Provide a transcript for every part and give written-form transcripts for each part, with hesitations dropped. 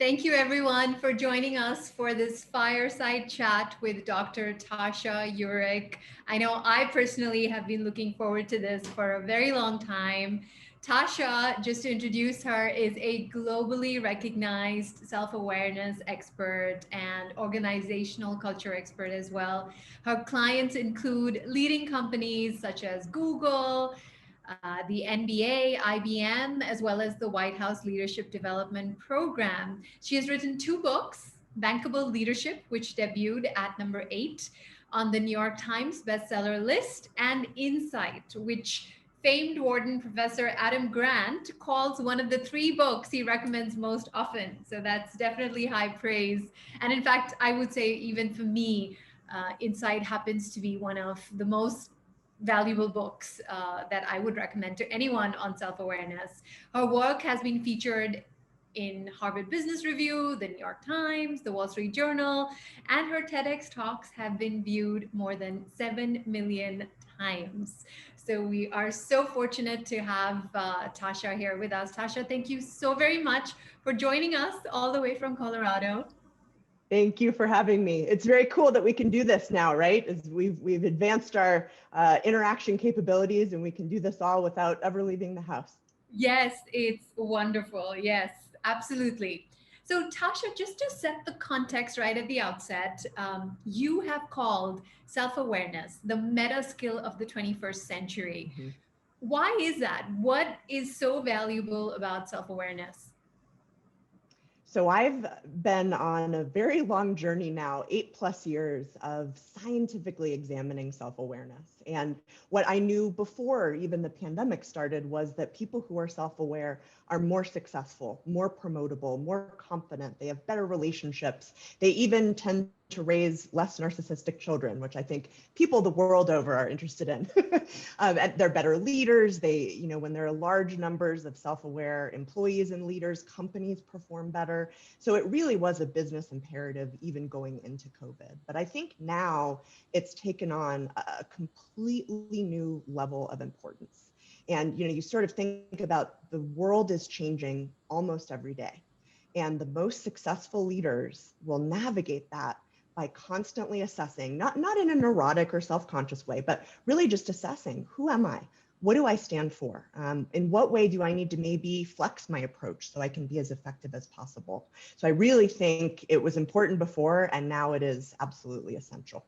Thank you, everyone, for joining us for this fireside chat with Dr. Tasha Eurich. I know I personally have been looking forward to this for a very long time. Tasha, just to introduce her, is a globally recognized self awareness expert and organizational culture expert as well. Her clients include leading companies such as Google, the NBA, IBM, as well as the White House Leadership Development Program. She has written two books: Bankable Leadership, which debuted at number 8 on the New York Times bestseller list, and Insight, which famed Wharton professor Adam Grant calls one of the 3 books he recommends most often. So that's definitely high praise. And in fact, I would say, even for me, Insight happens to be one of the most valuable books that I would recommend to anyone on self awareness. Her work has been featured in Harvard Business Review, the New York Times, the Wall Street Journal, and her TEDx talks have been viewed more than 7 million times. So we are so fortunate to have Tasha here with us. Tasha, thank you so very much for joining us all the way from Colorado. Thank you for having me. It's very cool that we can do this now, right? As we've advanced our interaction capabilities, and we can do this all without ever leaving the house. Yes, it's wonderful. Yes, absolutely. So, Tasha, just to set the context right at the outset, you have called self awareness the meta skill of the 21st century. Mhm. Why is that? What is so valuable about self awareness? So I've been on a very long journey now, 8+ years of scientifically examining self-awareness. And what I knew before even the pandemic started was that people who are self-aware are more successful, more promotable, more confident. They have better relationships. They even tend to raise less narcissistic children, which I think people the world over are interested in. And they're better leaders. They, when there are large numbers of self-aware employees and leaders, companies perform better. So it really was a business imperative even going into COVID. But I think now it's taken on a completely new level of importance. And you sort of think about the world is changing almost every day. And the most successful leaders will navigate that by constantly assessing, not in a neurotic or self-conscious way, but really just assessing, who am I? What do I stand for? In what way do I need to maybe flex my approach so I can be as effective as possible? So I really think it was important before, and now it is absolutely essential.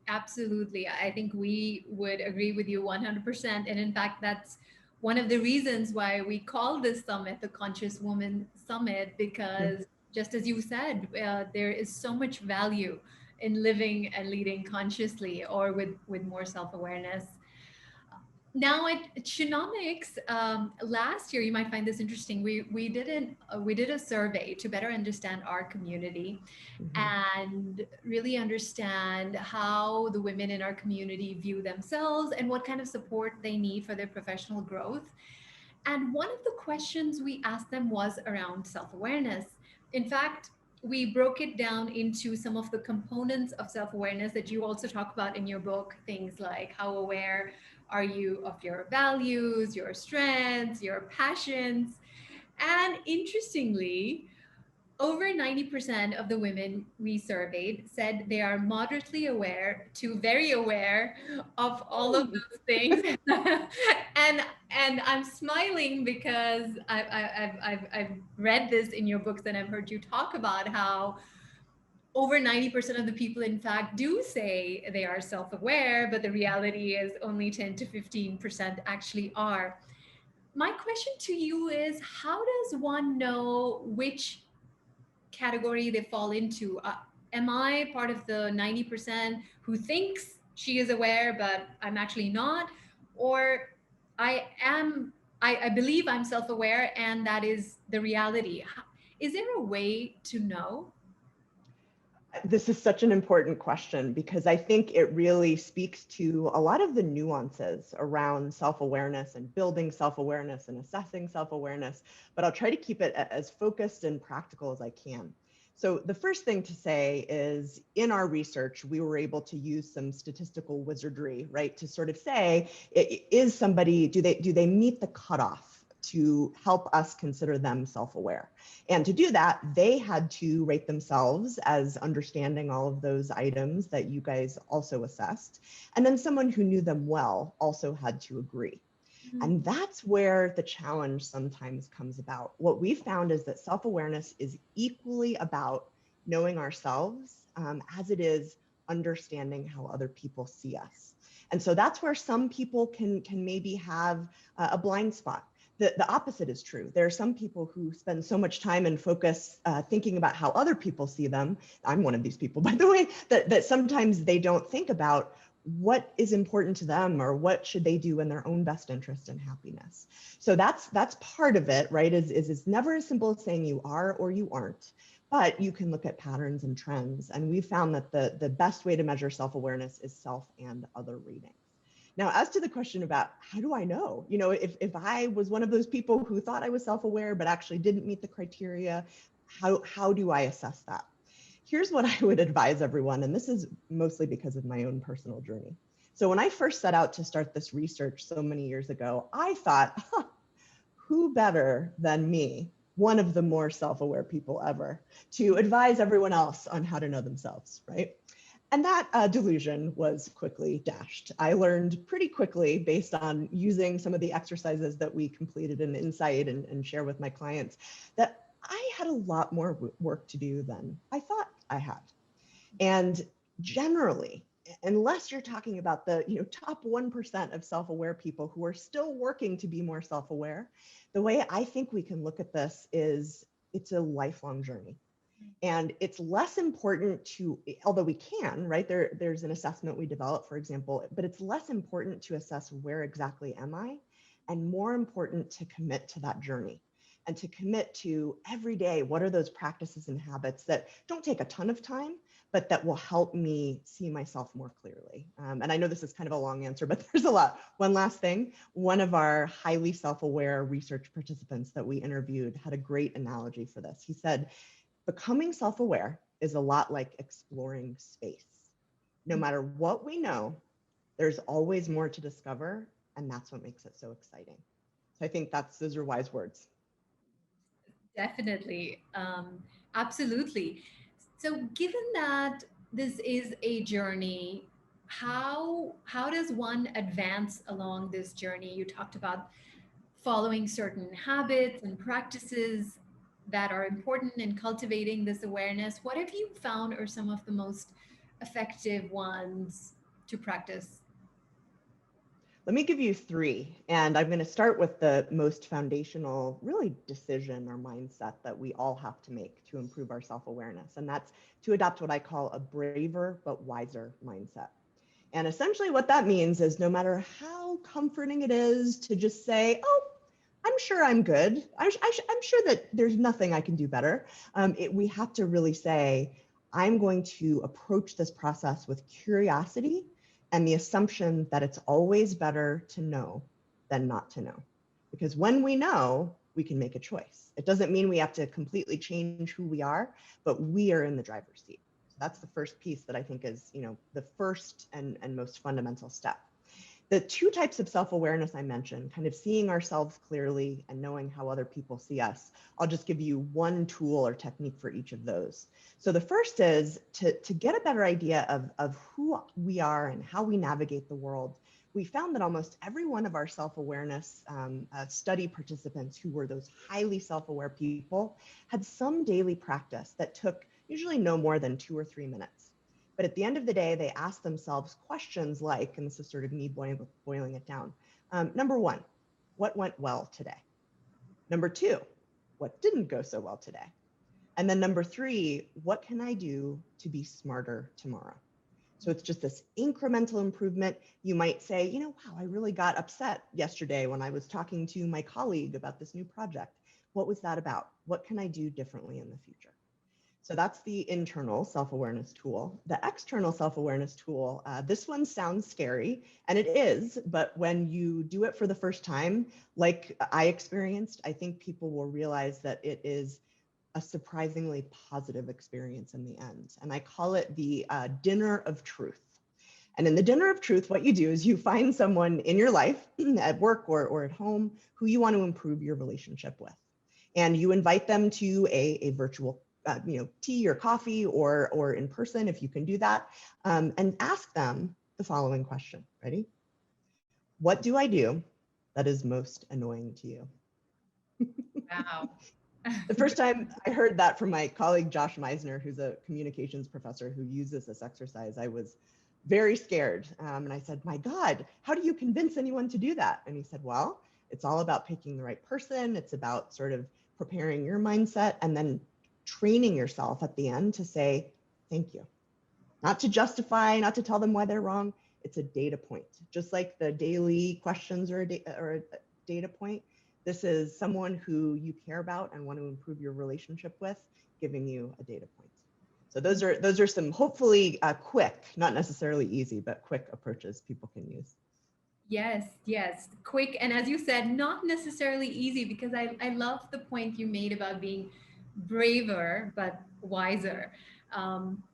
Absolutely. I think we would agree with you 100%. And in fact, that's one of the reasons why we call this summit the Conscious Woman Summit, because just as you said, there is so much value in living and leading consciously or with more self-awareness. Now at Shenomics, last year, you might find this interesting. We did a survey to better understand our community and really understand how the women in our community view themselves and what kind of support they need for their professional growth. And one of the questions we asked them was around self-awareness. In fact, we broke it down into some of the components of self-awareness that you also talk about in your book, things like how aware are you of your values, your strengths, your passions. And interestingly, over 90% of the women we surveyed said they are moderately aware to very aware of all of those things. and I'm smiling because I've read this in your books and I've heard you talk about how over 90% of the people, in fact, do say they are self-aware, but the reality is only 10 to 15% actually are. My question to you is, how does one know which category they fall into? Am I part of the 90% who thinks she is aware, but I'm actually not? Or I am, I believe I'm self aware, and that is the reality. Is there a way to know? This is such an important question because I think it really speaks to a lot of the nuances around self-awareness and building self-awareness and assessing self-awareness, but I'll try to keep it as focused and practical as I can. So the first thing to say is in our research, we were able to use some statistical wizardry, right? To sort of say, is somebody, do they meet the cutoff to help us consider them self-aware? And to do that, they had to rate themselves as understanding all of those items that you guys also assessed. And then someone who knew them well also had to agree. And that's where the challenge sometimes comes about. What we found is that self-awareness is equally about knowing ourselves as it is understanding how other people see us. And so that's where some people can maybe have a blind spot. The opposite is true. There are some people who spend so much time and focus thinking about how other people see them. I'm one of these people, by the way, that sometimes they don't think about what is important to them or what should they do in their own best interest and happiness. So that's part of it, right? Is it's never as simple as saying you are or you aren't, but you can look at patterns and trends. And we found that the best way to measure self-awareness is self and other ratings. Now, as to the question about how do I know, if I was one of those people who thought I was self-aware but actually didn't meet the criteria, how do I assess that? Here's what I would advise everyone, and this is mostly because of my own personal journey. So when I first set out to start this research so many years ago, I thought, who better than me, one of the more self-aware people ever, to advise everyone else on how to know themselves, right? And that delusion was quickly dashed. I learned pretty quickly, based on using some of the exercises that we completed in Insight and share with my clients, that I had a lot more work to do than I thought I had. And generally, unless you're talking about the top 1% of self-aware people who are still working to be more self-aware, the way I think we can look at this is it's a lifelong journey. And it's less important to, although we can, right? There's an assessment we develop, for example, but it's less important to assess where exactly am I, and more important to commit to that journey and to commit to every day, what are those practices and habits that don't take a ton of time, but that will help me see myself more clearly. And I know this is kind of a long answer, but there's a lot. One last thing, one of our highly self-aware research participants that we interviewed had a great analogy for this. He said, becoming self-aware is a lot like exploring space. No matter what we know, there's always more to discover, and that's what makes it so exciting. So I think those are wise words. Definitely. Absolutely. So given that this is a journey, how does one advance along this journey? You talked about following certain habits and practices that are important in cultivating this awareness. What have you found are some of the most effective ones to practice? Let me give you three, and I'm going to start with the most foundational, really, decision or mindset that we all have to make to improve our self-awareness, and that's to adopt what I call a braver but wiser mindset. And essentially what that means is no matter how comforting it is to just say, oh, I'm sure I'm good. I'm sure that there's nothing I can do better. We have to really say, I'm going to approach this process with curiosity and the assumption that it's always better to know than not to know. Because when we know, we can make a choice. It doesn't mean we have to completely change who we are, but we are in the driver's seat. So that's the first piece that I think is, the first and most fundamental step. The two types of self-awareness I mentioned, kind of seeing ourselves clearly and knowing how other people see us. I'll just give you one tool or technique for each of those. So the first is to get a better idea of who we are and how we navigate the world. We found that almost every one of our self-awareness study participants who were those highly self-aware people had some daily practice that took usually no more than 2 or 3 minutes. But at the end of the day, they ask themselves questions like, and this is sort of me boiling it down. Number one, what went well today? Number two, what didn't go so well today? And then number three, what can I do to be smarter tomorrow? So it's just this incremental improvement. You might say, wow, I really got upset yesterday when I was talking to my colleague about this new project. What was that about? What can I do differently in the future? So that's the internal self-awareness tool. The external self-awareness tool, this one sounds scary, and it is, but when you do it for the first time, like I experienced, I think people will realize that it is a surprisingly positive experience in the end. And I call it the dinner of truth. And in the dinner of truth, what you do is you find someone in your life at work or at home who you want to improve your relationship with. And you invite them to a virtual tea or coffee or in person if you can do that, and ask them the following question. Ready? What do I do that is most annoying to you? Wow. The first time I heard that from my colleague, Josh Meisner, who's a communications professor who uses this exercise, I was very scared. And I said, my God, how do you convince anyone to do that? And he said, well, it's all about picking the right person. It's about sort of preparing your mindset and then training yourself at the end to say, thank you. Not to justify, not to tell them why they're wrong. It's a data point. Just like the daily questions or a data point, this is someone who you care about and want to improve your relationship with, giving you a data point. So those are some hopefully quick, not necessarily easy, but quick approaches people can use. Yes, yes, quick. And as you said, not necessarily easy, because I love the point you made about being braver, but wiser.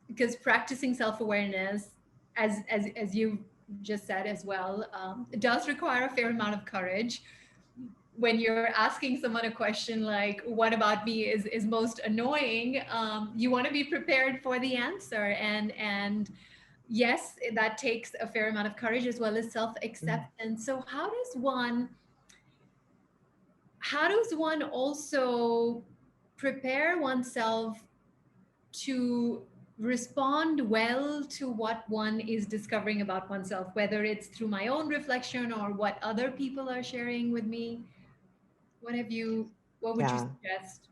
Because practicing self-awareness, as you just said as well, it does require a fair amount of courage. When you're asking someone a question like, what about me is most annoying, you want to be prepared for the answer. And yes, that takes a fair amount of courage as well as self-acceptance. So how does one also prepare oneself to respond well to what one is discovering about oneself, whether it's through my own reflection or what other people are sharing with me? What would you Yeah. suggest?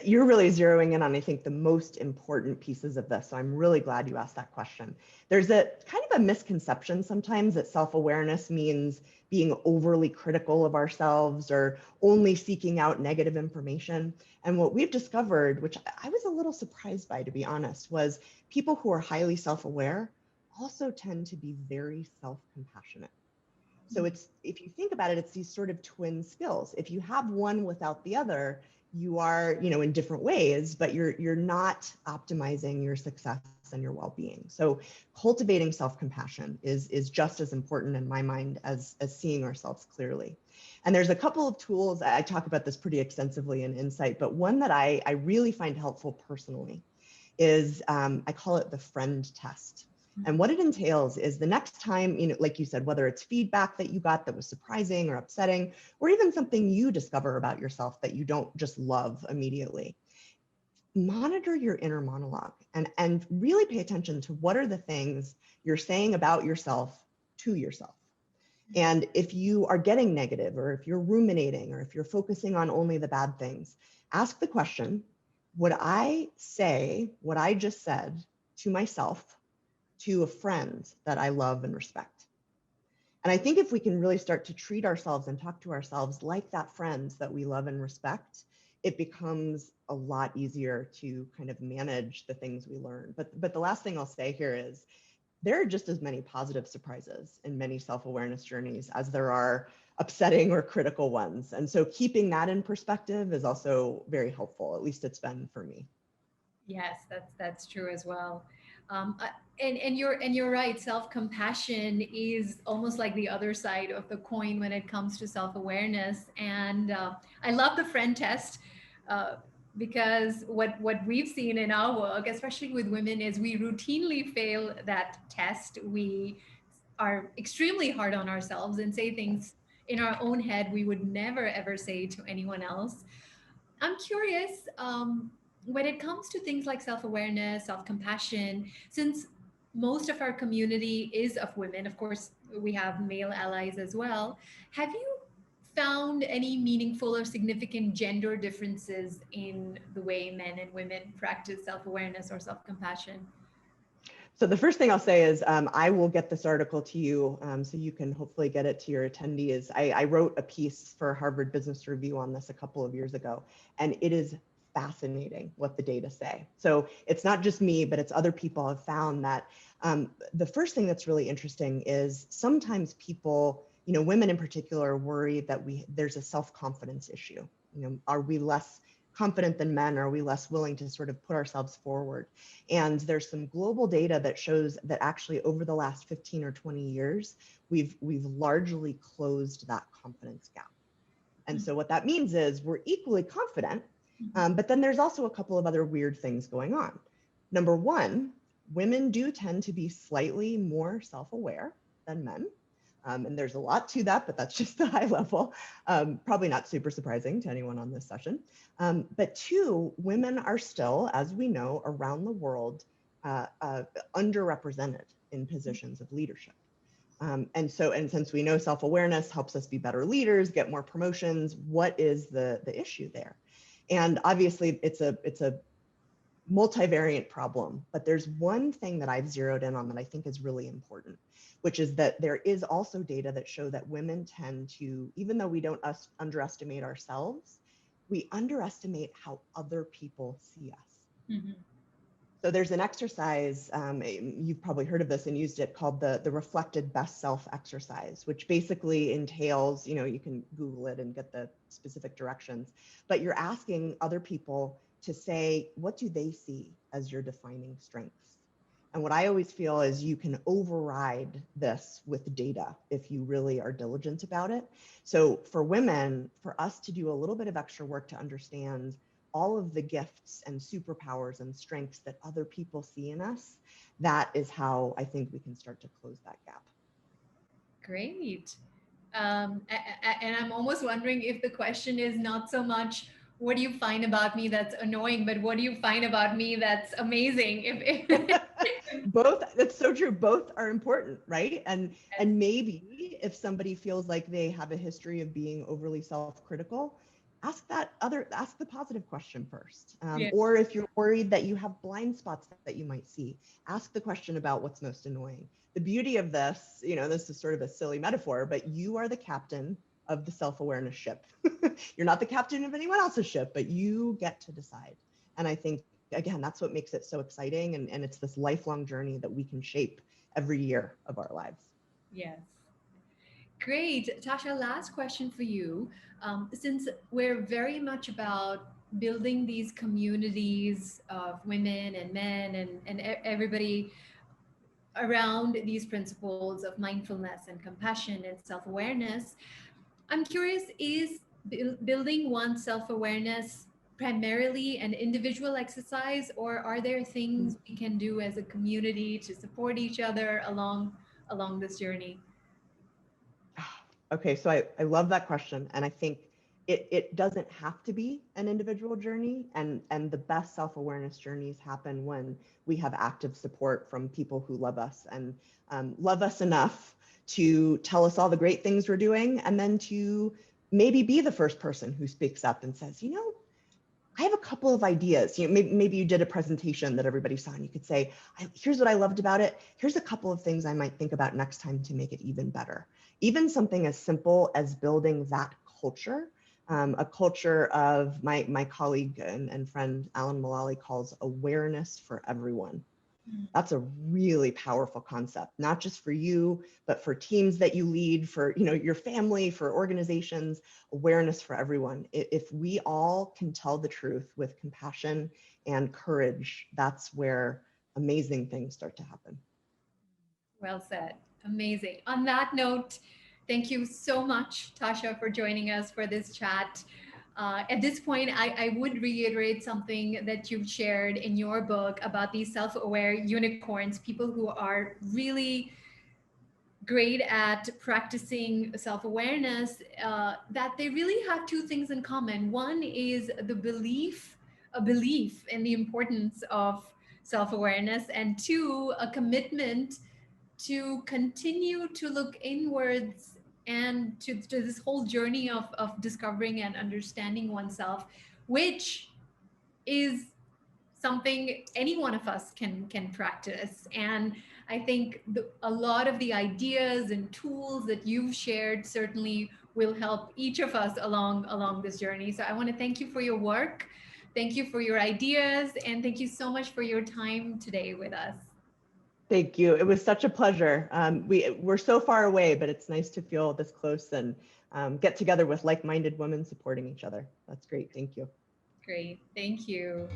You're really zeroing in on, I think, the most important pieces of this. So I'm really glad you asked that question. There's a kind of a misconception sometimes that self-awareness means being overly critical of ourselves or only seeking out negative information. And what we've discovered, which I was a little surprised by, to be honest, was people who are highly self-aware also tend to be very self-compassionate. So if you think about it, it's these sort of twin skills. If you have one without the other, you are, in different ways, but you're not optimizing your success and your well-being. So cultivating self-compassion is just as important in my mind as seeing ourselves clearly. And there's a couple of tools. I talk about this pretty extensively in Insight, but one that I really find helpful personally is I call it the friend test. And what it entails is the next time, like you said, whether it's feedback that you got that was surprising or upsetting, or even something you discover about yourself that you don't just love immediately, monitor your inner monologue and really pay attention to what are the things you're saying about yourself to yourself. And if you are getting negative, or if you're ruminating, or if you're focusing on only the bad things, ask the question, would I say what I just said to myself to a friend that I love and respect? And I think if we can really start to treat ourselves and talk to ourselves like that friend that we love and respect, it becomes a lot easier to kind of manage the things we learn. But the last thing I'll say here is there are just as many positive surprises in many self-awareness journeys as there are upsetting or critical ones. And so keeping that in perspective is also very helpful. At least it's been for me. Yes, that's true as well. And you're right. Self-compassion is almost like the other side of the coin when it comes to self-awareness. And I love the friend test, uh, because what we've seen in our work, especially with women, is we routinely fail that test. We are extremely hard on ourselves and say things in our own head we would never ever say to anyone else. I'm curious, when it comes to things like self awareness, self compassion, since most of our community is of women, of course, we have male allies as well. Have you found any meaningful or significant gender differences in the way men and women practice self awareness or self compassion? So the first thing I'll say is I will get this article to you so you can hopefully get it to your attendees. I wrote a piece for Harvard Business Review on this a couple of years ago, and it is fascinating what the data say. So it's not just me, but it's other people have found that the first thing that's really interesting is sometimes people, women in particular, worry that there's a self-confidence issue. Are we less confident than men? Are we less willing to sort of put ourselves forward? And there's some global data that shows that actually over the last 15 or 20 years, we've largely closed that confidence gap. And so what that means is we're equally confident, but then there's also a couple of other weird things going on. Number one, women do tend to be slightly more self-aware than men. And there's a lot to that, but that's just the high level. Probably not super surprising to anyone on this session. But two, women are still, as we know, around the world, underrepresented in positions of leadership. And since we know self-awareness helps us be better leaders, get more promotions, what is the issue there? And obviously it's a multivariate problem, but there's one thing that I've zeroed in on that I think is really important, which is that there is also data that show that women tend to, even though we don't underestimate ourselves, we underestimate how other people see us. So there's an exercise, you've probably heard of this and used it, called the reflected best self exercise, which basically entails, you can Google it and get the specific directions, but you're asking other people to say, what do they see as your defining strengths? And what I always feel is you can override this with data if you really are diligent about it. So for women, for us to do a little bit of extra work to understand all of the gifts and superpowers and strengths that other people see in us, that is how I think we can start to close that gap. Great. And I'm almost wondering if the question is not so much, what do you find about me that's annoying, but what do you find about me that's amazing? Both, that's so true. Both are important, right? And maybe if somebody feels like they have a history of being overly self-critical, ask the positive question first. Or if you're worried that you have blind spots that you might see, ask the question about what's most annoying. The beauty of this, this is sort of a silly metaphor, but you are the captain of the self-awareness ship. You're not the captain of anyone else's ship, but you get to decide. And I think, again, that's what makes it so exciting. And it's this lifelong journey that we can shape every year of our lives. Yes. Great. Tasha, last question for you. Since we're very much about building these communities of women and men and everybody around these principles of mindfulness and compassion and self-awareness, I'm curious, is building one's self-awareness primarily an individual exercise, or are there things we can do as a community to support each other along this journey? Okay, so I love that question. And I think it doesn't have to be an individual journey. And the best self-awareness journeys happen when we have active support from people who love us and love us enough to tell us all the great things we're doing, and then to maybe be the first person who speaks up and says, I have a couple of ideas. Maybe you did a presentation that everybody saw and you could say, here's what I loved about it. Here's a couple of things I might think about next time to make it even better. Even something as simple as building that culture, a culture of my colleague and friend Alan Mullally calls awareness for everyone. That's a really powerful concept, not just for you, but for teams that you lead, for your family, for organizations. Awareness for everyone. If we all can tell the truth with compassion and courage, that's where amazing things start to happen. Well said. Amazing. On that note, thank you so much, Tasha, for joining us for this chat. At this point, I would reiterate something that you've shared in your book about these self-aware unicorns, people who are really great at practicing self-awareness, that they really have two things in common. One is a belief in the importance of self-awareness, and two, a commitment to continue to look inwards and to this whole journey of discovering and understanding oneself, which is something any one of us can practice. And I think a lot of the ideas and tools that you've shared certainly will help each of us along this journey. So I want to thank you for your work. Thank you for your ideas, and thank you so much for your time today with us. Thank you. It was such a pleasure. We're so far away, but it's nice to feel this close and get together with like-minded women supporting each other. That's great. Thank you. Great. Thank you.